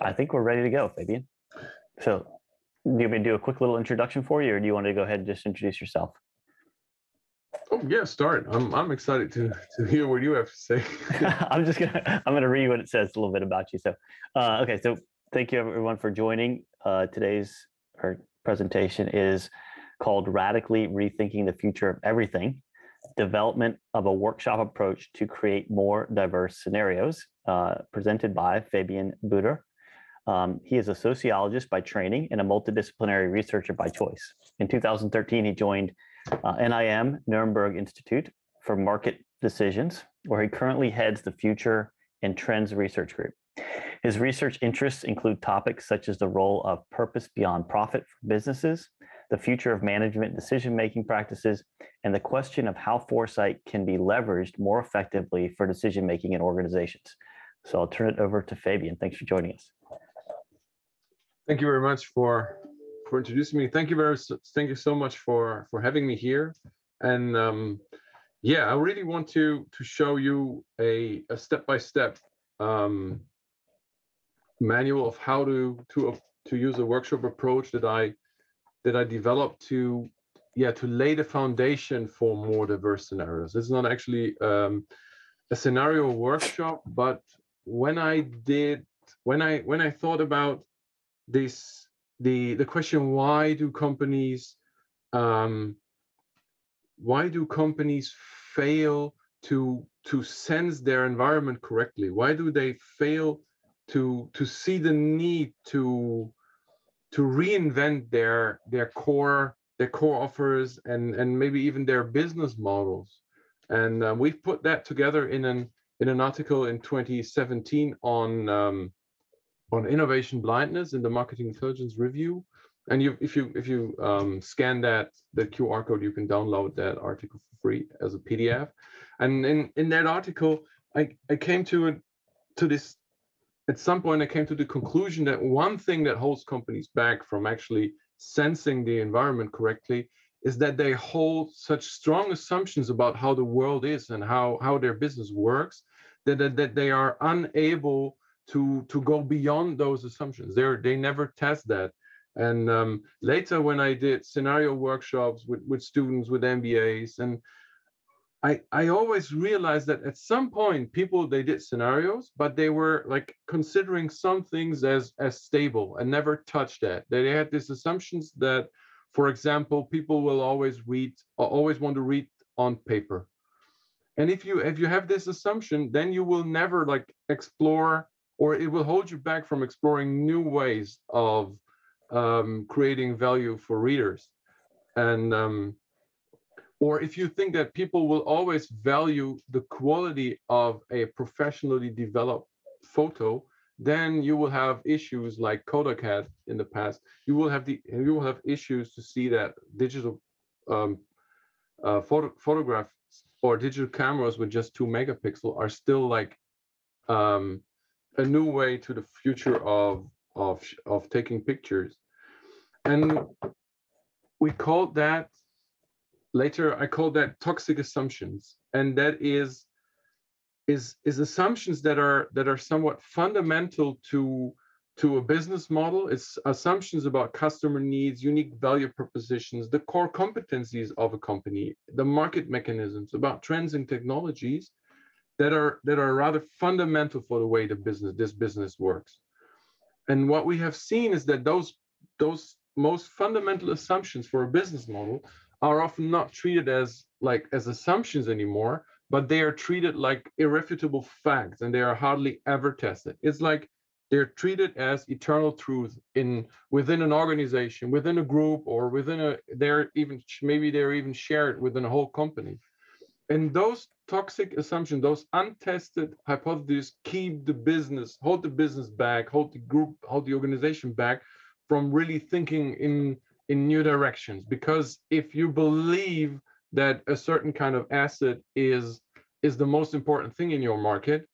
I think we're ready to go, Fabian. So, do you want me to do a quick little introduction for you, or do you want to go ahead and just introduce yourself? Oh yeah, start. I'm excited to hear what you have to say. I'm gonna read what it says a little bit about you. So, okay. So, thank you everyone for joining. Today's presentation is called "Radically Rethinking the Future of Everything: Development of a Workshop Approach to Create More Diverse Scenarios," presented by Fabian Buder. He is a sociologist by training and a multidisciplinary researcher by choice. In 2013, he joined NIM, Nuremberg Institute for Market Decisions, where he currently heads the Future and Trends Research Group. His research interests include topics such as the role of purpose beyond profit for businesses, the future of management decision-making practices, and the question of how foresight can be leveraged more effectively for decision-making in organizations. So I'll turn it over to Fabian. Thanks for joining us. Thank you very much for introducing me. Thank you so much for having me here. And yeah, I really want to show you a step-by-step manual of how to use a workshop approach that I developed to lay the foundation for more diverse scenarios. It's not actually a scenario workshop, but when I thought about this, the question, why do companies fail to sense their environment correctly? Why do they fail to see the need to reinvent their core offers and maybe even their business models? And we've put that together in an article in 2017 on innovation blindness in the Marketing Intelligence Review. And if you scan the QR code, you can download that article for free as a PDF. And in that article, I came to this. At some point, I came to the conclusion that one thing that holds companies back from actually sensing the environment correctly is that they hold such strong assumptions about how the world is and how their business works that they are unable to go beyond those assumptions. They never test that. And later, when I did scenario workshops with students with MBAs, and I always realized that at some point they did scenarios, but they were like considering some things as stable and never touched that. They had these assumptions that, for example, people will always want to read on paper. And if you have this assumption, then you will never explore, or it will hold you back from exploring new ways of creating value for readers. And or if you think that people will always value the quality of a professionally developed photo, then you will have issues like Kodak had in the past. You will have issues to see that digital photographs or digital cameras with just 2 megapixels are still a new way to the future of taking pictures. And we called that, later I called that toxic assumptions. And that is assumptions that are somewhat fundamental to a business model. It's assumptions about customer needs, unique value propositions, the core competencies of a company, the market mechanisms, about trends and technologies that are rather fundamental for the way this business works. And what we have seen is that those most fundamental assumptions for a business model are often not treated as assumptions anymore, but they are treated like irrefutable facts, and they are hardly ever tested. It's like they're treated as eternal truth within an organization, within a group, or they're even shared within a whole company. And those toxic assumptions, those untested hypotheses, hold the business back, hold the group, hold the organization back from really thinking in new directions. Because if you believe that a certain kind of asset is the most important thing in your market,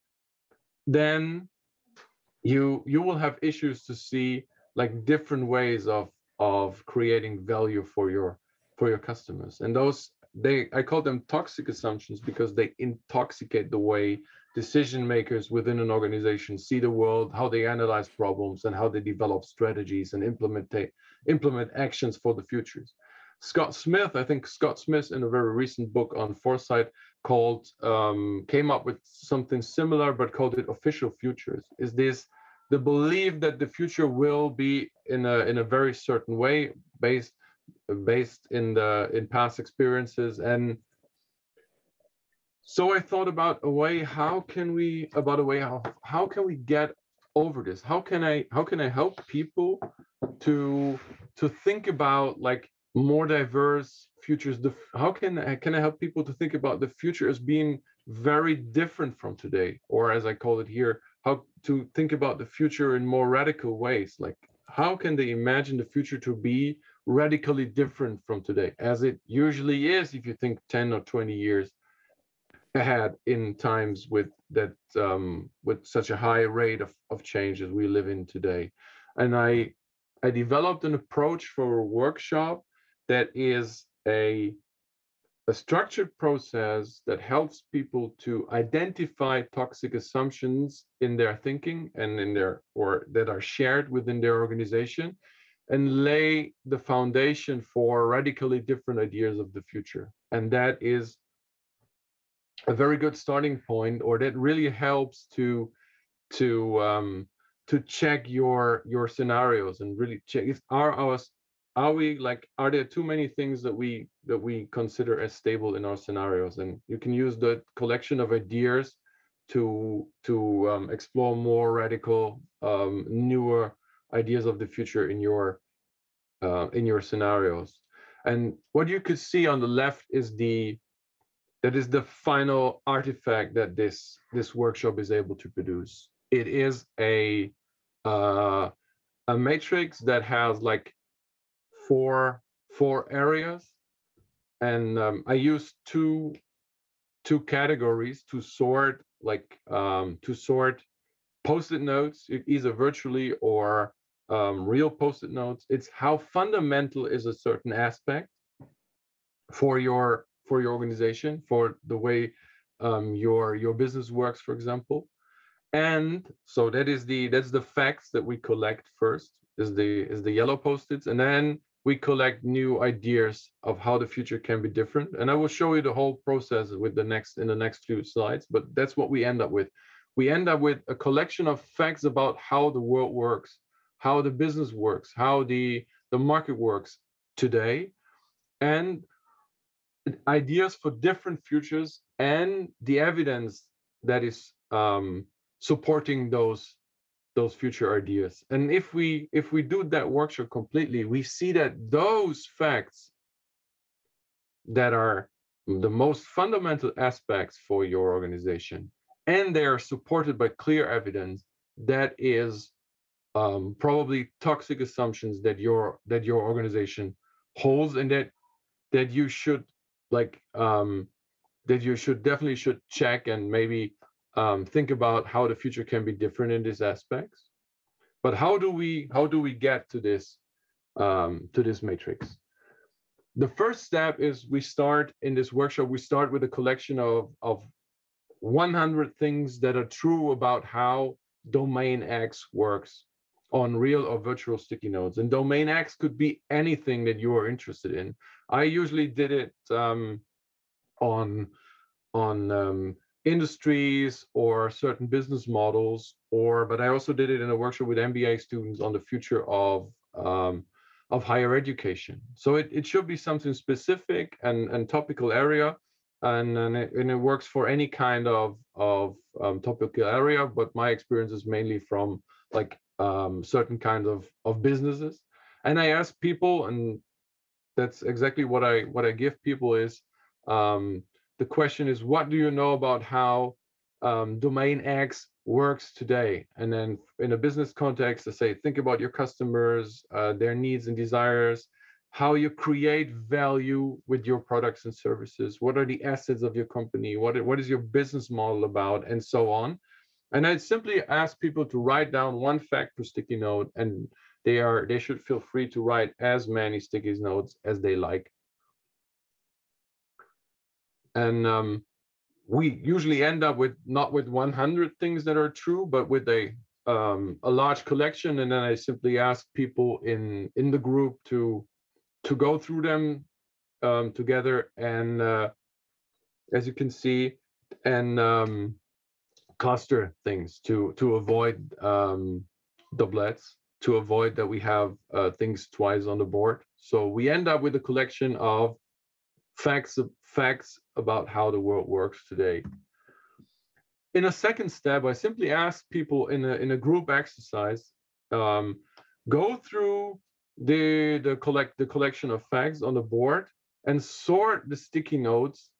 then you will have issues to see different ways of creating value for your customers. And those I call them toxic assumptions because they intoxicate the way decision makers within an organization see the world, how they analyze problems, and how they develop strategies and implement actions for the futures. I think Scott Smith, in a very recent book on foresight, came up with something similar, but called it official futures. Is this the belief that the future will be in a very certain way, based in past experiences? And so I thought about a way how can we get over this? How can I help people to think about like more diverse futures? How can I help people to think about the future as being very different from today, or as I call it here, how to think about the future in more radical ways? Like, how can they imagine the future to be radically different from today, as it usually is if you think 10 or 20 years ahead in times with such a high rate of change as we live in today. And I developed an approach for a workshop that is a structured process that helps people to identify toxic assumptions in their thinking and or that are shared within their organization, and lay the foundation for radically different ideas of the future. And that is a very good starting point, or that really helps to check your scenarios and really check if are there too many things that we consider as stable in our scenarios. And you can use the collection of ideas to explore more radical, newer ideas of the future in your scenarios. And what you could see on the left is the final artifact that this workshop is able to produce. It is a matrix that has like four areas, and I use two categories to sort post-it notes, either virtually or real post-it notes. It's how fundamental is a certain aspect for your organization, for the way your business works, for example. And so that's the facts that we collect first, is the yellow post-its, and then we collect new ideas of how the future can be different. And I will show you the whole process in the next few slides, but that's what we end up with. We end up with a collection of facts about how the world works, how the business works, how the market works today, and ideas for different futures, and the evidence that is supporting those future ideas. And if we do that workshop completely, we see that those facts that are the most fundamental aspects for your organization, and they are supported by clear evidence, that is probably toxic assumptions that your organization holds, and that you should definitely check, and maybe think about how the future can be different in these aspects. But how do we get to this matrix? The first step is we start with a collection of 100 things that are true about how domain X works on real or virtual sticky notes. And domain X could be anything that you are interested in. I usually did it on industries or certain business models, but I also did it in a workshop with MBA students on the future of higher education. So it should be something specific and topical area, and it works for any kind of topical area. But my experience is mainly from certain kinds of businesses. And I ask people, and that's exactly what I give people is, the question is, what do you know about how domain X works today? And then in a business context, I say, think about your customers, their needs and desires, how you create value with your products and services, what are the assets of your company, what is your business model about, and so on. And I simply ask people to write down one fact per sticky note, and they should feel free to write as many sticky notes as they like. And we usually end up with not with 100 things that are true, but with a large collection. And then I simply ask people in the group to go through them together, and as you can see, and cluster things to avoid doublets, to avoid that we have things twice on the board. So we end up with a collection of facts about how the world works today. In a second step, I simply ask people in a group exercise, go through the collection of facts on the board and sort the sticky notes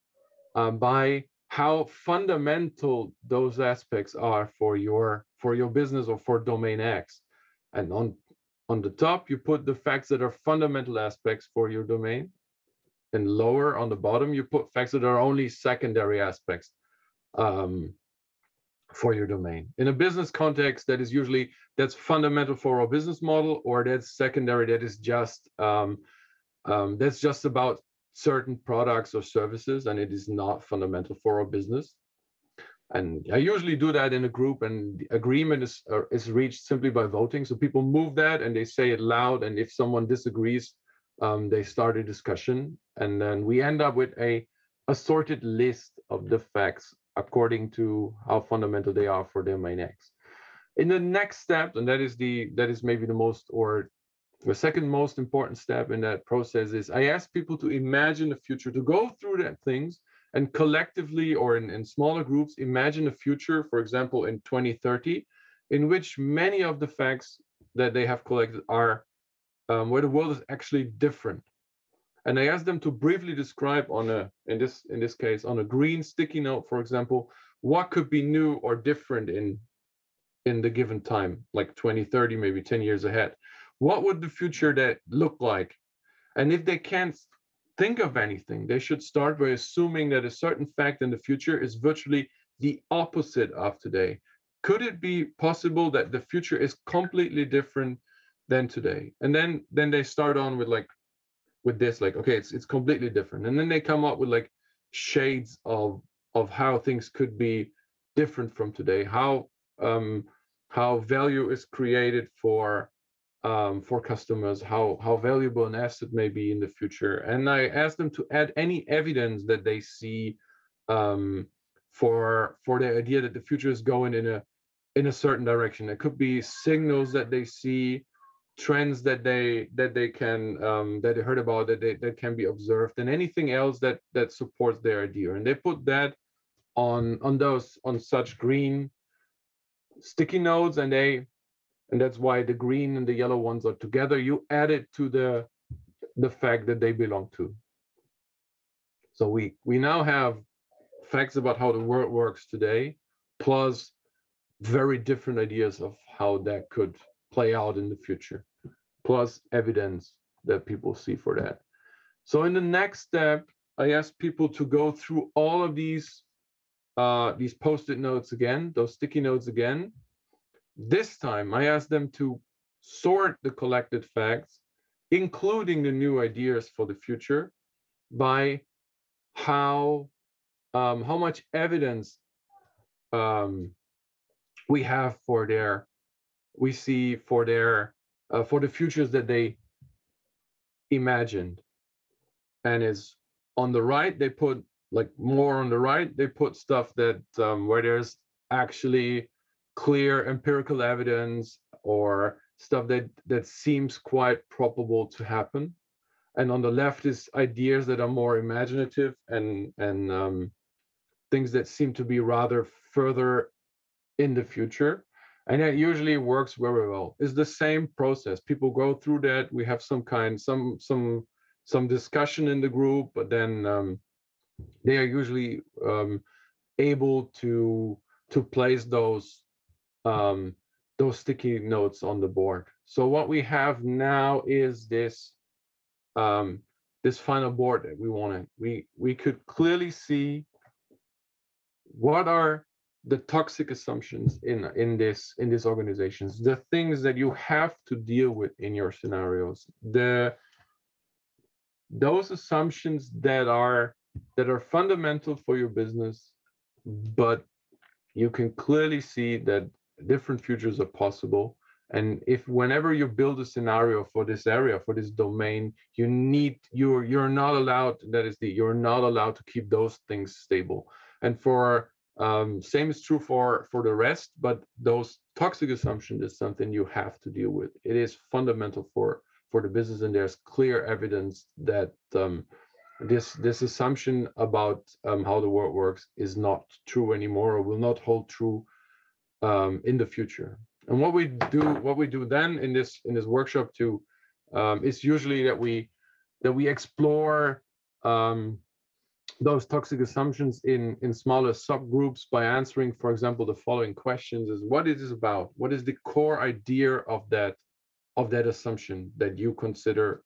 by how fundamental those aspects are for your business or for domain X. And on the top, you put the facts that are fundamental aspects for your domain, and lower on the bottom, you put facts that are only secondary aspects for your domain. In a business context, that's fundamental for our business model, or that's secondary, that is just that's just about certain products or services, and it is not fundamental for our business. And I usually do that in a group, and the agreement is reached simply by voting. So people move that and they say it loud, and if someone disagrees, they start a discussion, and then we end up with a sorted list of the facts according to how fundamental they are for domain X. In the next step, and that is maybe the most, or the second most important step in that process, is I ask people to imagine the future, to go through that things and collectively or in smaller groups imagine a future, for example, in 2030, in which many of the facts that they have collected are where the world is actually different. And I ask them to briefly describe in this case, on a green sticky note, for example, what could be new or different in the given time, like 2030, maybe 10 years ahead. What would the future that look like? And if they can't think of anything, they should start by assuming that a certain fact in the future is virtually the opposite of today. Could it be possible that the future is completely different than today? And then they start on with this, like, okay, it's completely different. And then they come up with like shades of how things could be different from today, how value is created for customers, how valuable an asset may be in the future. And I ask them to add any evidence that they see for the idea that the future is going in a certain direction. It could be signals that they see, trends that they can that they heard about, that can be observed, and anything else that supports their idea. And they put that on such green sticky notes, and that's why the green and the yellow ones are together. You add it to the fact that they belong to. So we now have facts about how the world works today, plus very different ideas of how that could play out in the future, plus evidence that people see for that. So in the next step, I ask people to go through all of these post-it notes again, those sticky notes again. This time, I ask them to sort the collected facts, including the new ideas for the future, by how much evidence we have for the futures that they imagined. And is on the right, they put more on the right, they put stuff that where there's actually clear empirical evidence or stuff that seems quite probable to happen. And on the left is ideas that are more imaginative and things that seem to be rather further in the future. And that usually works very well. It's the same process. People go through that. We have some discussion in the group, but then they are usually able to place those sticky notes on the board. So what we have now is this final board that we wanted. We could clearly see what are the toxic assumptions in these organizations, the things that you have to deal with in your scenarios, those assumptions that are that are fundamental for your business, but you can clearly see that different futures are possible. And if whenever you build a scenario for this area, for this domain, you're not allowed, you're not allowed to keep those things stable. And for same is true for the rest, but those toxic assumptions is something you have to deal with. It is fundamental for the business, and there's clear evidence that this assumption about how the world works is not true anymore, or will not hold true in the future. And what we do then in this workshop too is usually that we explore those toxic assumptions in smaller subgroups by answering, for example, the following questions: is what is this about? What is the core idea of that assumption that you consider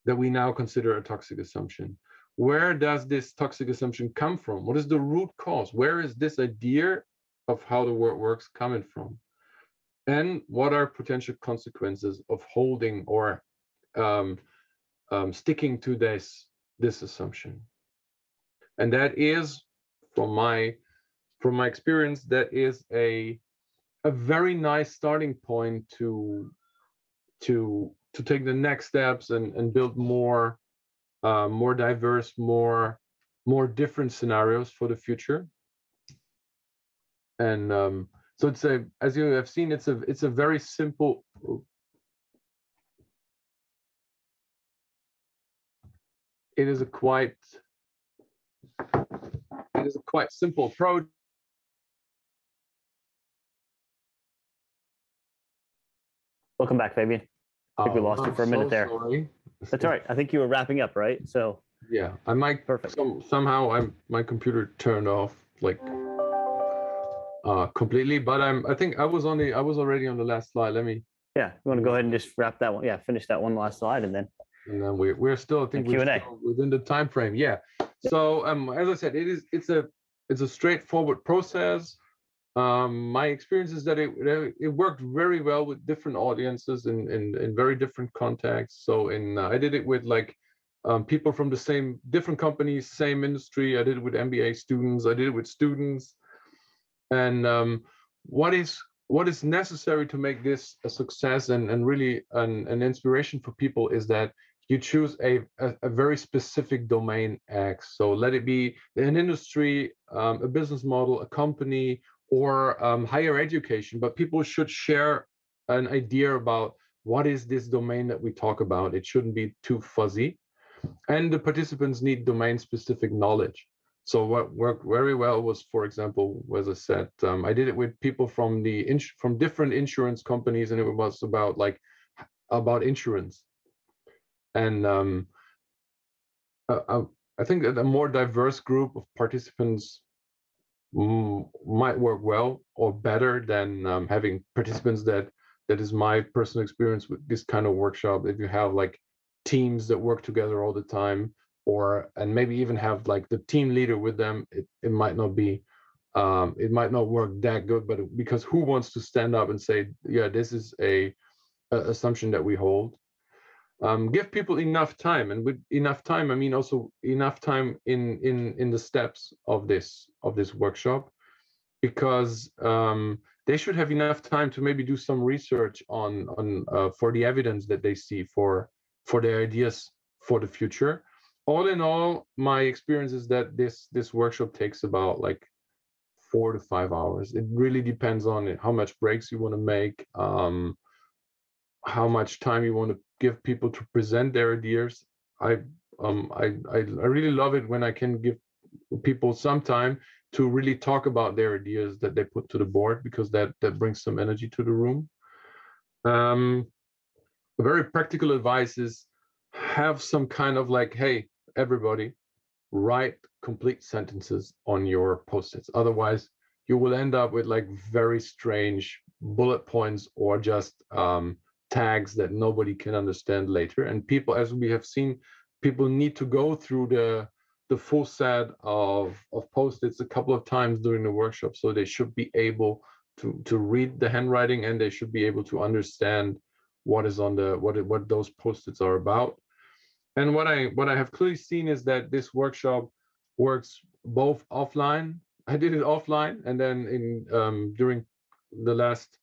that we now consider a toxic assumption? Where does this toxic assumption come from? What is the root cause? Where is this idea of how the world works coming from? And what are potential consequences of holding or sticking to this assumption? And that is, from my experience, that is a very nice starting point to take the next steps and build more diverse, more different scenarios for the future. And so it's as you have seen, it's a very simple. It is a quite simple approach. Welcome back, Fabian. I think we lost you for a minute there. Sorry. That's all right. I think you were wrapping up, right? So yeah, I might perfect. Somehow my computer turned off like completely, but I think I was already on the last slide. Let me. Yeah, you want to go ahead and just wrap that one? Yeah, finish that one last slide, and then we're still, I think we're still within the time frame. Yeah. So as I said, it's a straightforward process. My experience is that it worked very well with different audiences in very different contexts. So I did it with like people from the different companies, same industry. I did it with MBA students. I did it with students. And what is necessary to make this a success and really an inspiration for people is that you choose a very specific domain X. So let it be an industry, a business model, a company, or higher education, but people should share an idea about what is this domain that we talk about. It shouldn't be too fuzzy. And the participants need domain-specific knowledge. So what worked very well was, for example, as I said, I did it with people from from different insurance companies, and it was about insurance. And I think that a more diverse group of participants might work well or better than having participants that is my personal experience with this kind of workshop. If you have like teams that work together all the time, and maybe even have like the team leader with them, it might not be it might not work that good. But because who wants to stand up and say, yeah, this is a assumption that we hold? Give people enough time, and with enough time, I mean also enough time in the steps of this workshop, because they should have enough time to maybe do some research on for the evidence that they see for their ideas for the future. All in all, my experience is that this workshop takes about like 4 to 5 hours. It really depends on how much breaks you want to make, how much time you want to give people to present their ideas. I really love it when I can give people some time to really talk about their ideas that they put to the board, because that brings some energy to the room. Very practical advice is have some kind of like, hey, everybody, write complete sentences on your post-its. Otherwise, you will end up with like very strange bullet points or just tags that nobody can understand later. And people, as we have seen, people need to go through the full set of post-its a couple of times during the workshop, so they should be able to read the handwriting, and they should be able to understand what is on what those post-its are about. And what I have clearly seen is that this workshop works both offline. I did it offline, and then in during the last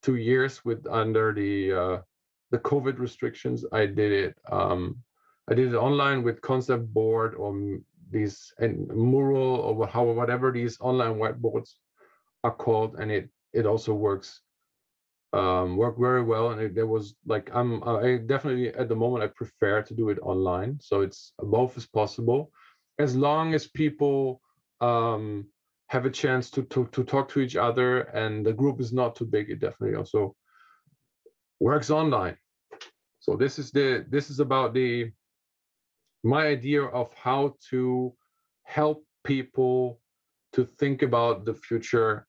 2 years with under the COVID restrictions, I did it online with concept board or these and mural or whatever these online whiteboards are called, and it also worked very well. And there was like I definitely at the moment I prefer to do it online, so it's both is possible as long as people have a chance to talk to each other and the group is not too big. It definitely also works online. So this is about my idea of how to help people to think about the future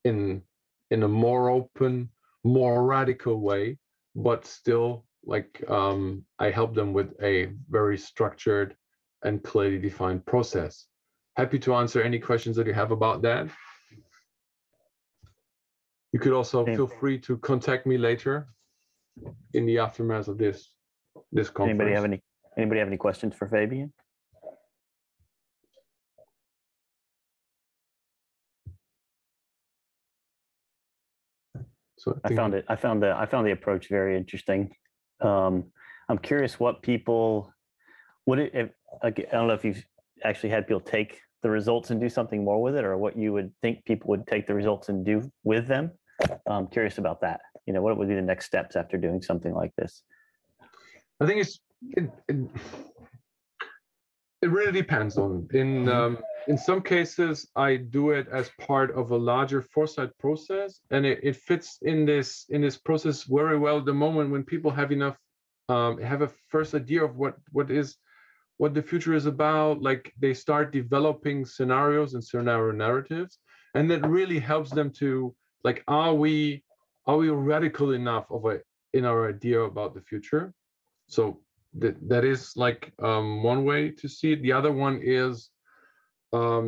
in a more open, more radical way, but still like I help them with a very structured and clearly defined process. Happy to answer any questions that you have about that. You could also feel free to contact me later in the aftermath of this conference. Anybody have any questions for Fabian? So I found the approach very interesting. I'm curious what people I don't know if you've actually had people take the results and do something more with it, or what you would think people would take the results and do with them. I'm curious about that. What would be the next steps after doing something like this? I think it really depends on in some cases I do it as part of a larger foresight process, and it fits in this process very well at the moment when people have enough have a first idea of what the future is about. Like they start developing scenarios and scenario narratives, and that really helps them to like, are we radical enough in our idea about the future? So that is like one way to see it. The other one is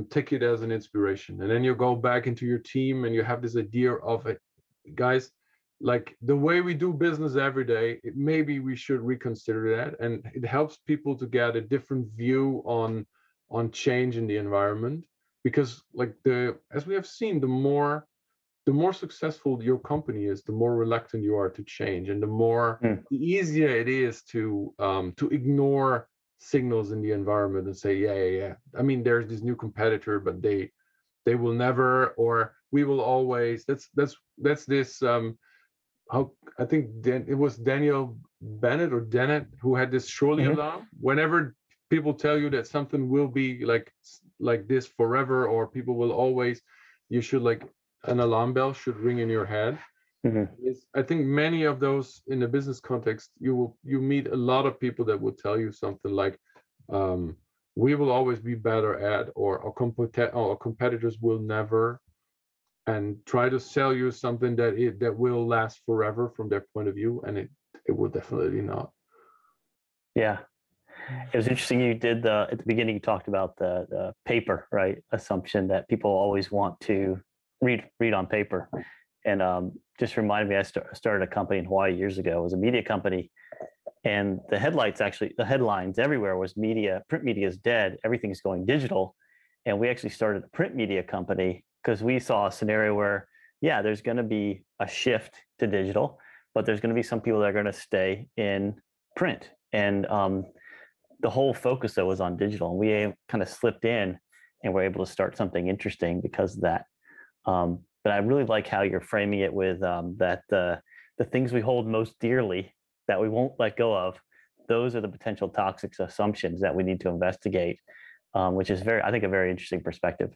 take it as an inspiration, and then you go back into your team and you have this idea of it, guys, like the way we do business every day, maybe we should reconsider that. And it helps people to get a different view on change in the environment, because like as we have seen, the more successful your company is, the more reluctant you are to change, and the easier it is to ignore signals in the environment and say, yeah. I mean, there's this new competitor, but they will never, or we will always. That's this. How I think it was Daniel Bennett or Dennett who had this surely alarm. Whenever people tell you that something will be like this forever, or people will always, you should like, an alarm bell should ring in your head. I think many of those in the business context, you meet a lot of people that will tell you something like, we will always be better at, or our competitors will never, and try to sell you something that will last forever from their point of view, and it will definitely not. Yeah. It was interesting. You did at the beginning, you talked about the paper, right? Assumption that people always want to read on paper. And just reminded me, I started a company in Hawaii years ago. It was a media company. And the headlines everywhere was print media is dead. Everything's going digital. And we actually started a print media company because we saw a scenario where, yeah, there's going to be a shift to digital, but there's going to be some people that are going to stay in print. And the whole focus though was on digital, and we kind of slipped in and were able to start something interesting because of that. But I really like how you're framing it with that the things we hold most dearly that we won't let go of, those are the potential toxic assumptions that we need to investigate, which is I think a very interesting perspective.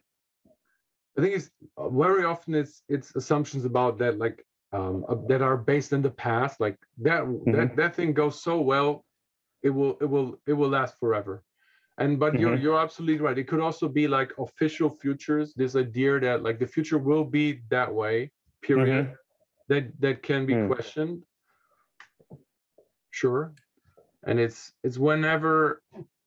I think it's very often it's assumptions about that, like that are based in the past, like that thing goes so well, it will last forever. But you're absolutely right. It could also be like official futures, this idea that like the future will be that way, period. That can be questioned. Sure. And it's whenever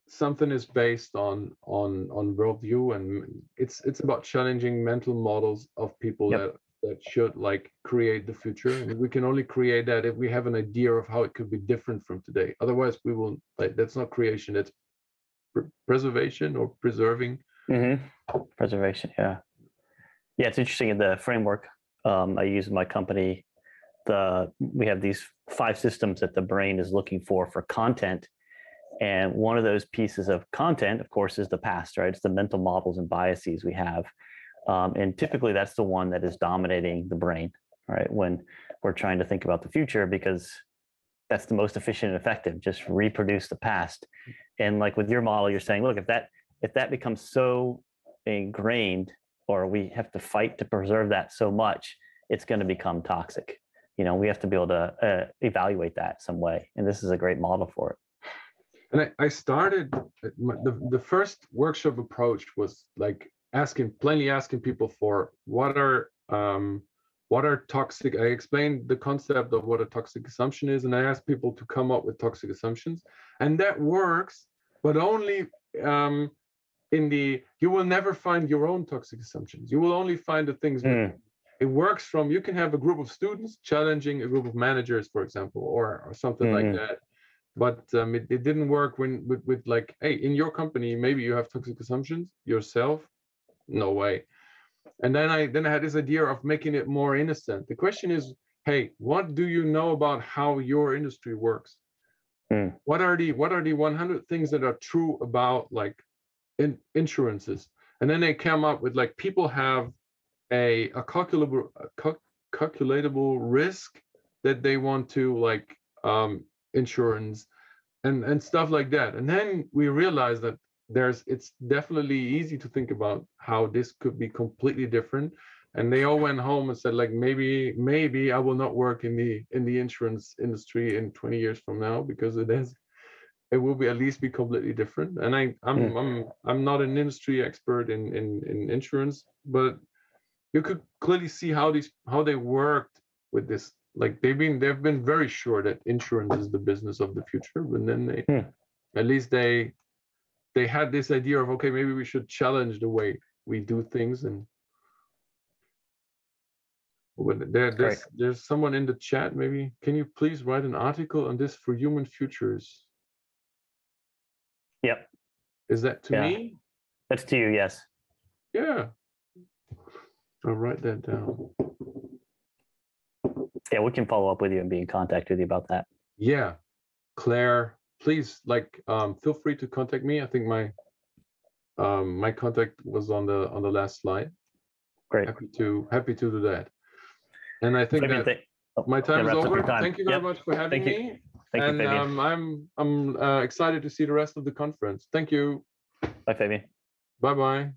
something is based on worldview, and it's about challenging mental models of people that should like create the future, and we can only create that if we have an idea of how it could be different from today. Otherwise, we will like that's not creation; it's preservation or preserving. Preservation, yeah. Yeah, it's interesting in the framework I use in my company. We have these 5 systems that the brain is looking for content, and one of those pieces of content, of course, is the past, right? It's the mental models and biases we have, and typically that's the one that is dominating the brain, right? When we're trying to think about the future, because that's the most efficient and effective. Just reproduce the past, and like with your model, you're saying, look, if that becomes so ingrained, or we have to fight to preserve that so much, it's going to become toxic. We have to be able to evaluate that some way, and this is a great model for it. And I started the first workshop approach was like plainly asking people for what are toxic. I explained the concept of what a toxic assumption is, and I asked people to come up with toxic assumptions, and that works, but only you will never find your own toxic assumptions. You will only find the things. It works from, you can have a group of students challenging a group of managers, for example, or something like that. But it didn't work with like, hey, in your company, maybe you have toxic assumptions yourself. No way. And then I had this idea of making it more innocent. The question is, hey, what do you know about how your industry works? What are the 100 things that are true about like insurances? And then they come up with like, people have a calculatable risk that they want to like insurance and stuff like that. And then we realized that it's definitely easy to think about how this could be completely different. And they all went home and said like, maybe I will not work in the insurance industry in 20 years from now, because it will be at least be completely different. And I'm not an industry expert in insurance, but you could clearly see how they worked with this. Like they've been very sure that insurance is the business of the future, but then at least they had this idea of, okay, maybe we should challenge the way we do things. And there's someone in the chat. Maybe can you please write an article on this for Human Futures? Yep. Is that to me? That's to you, yes. Yeah. I'll write that down. Yeah, we can follow up with you and be in contact with you about that. Yeah. Claire, please, like, feel free to contact me. I think my contact was on the last slide. Great. Happy to do that. And I think Fabian, my time is over. Thank you very Yep. much for having me. Thank you, Fabian. I'm excited to see the rest of the conference. Thank you. Bye, Fabian. Bye-bye.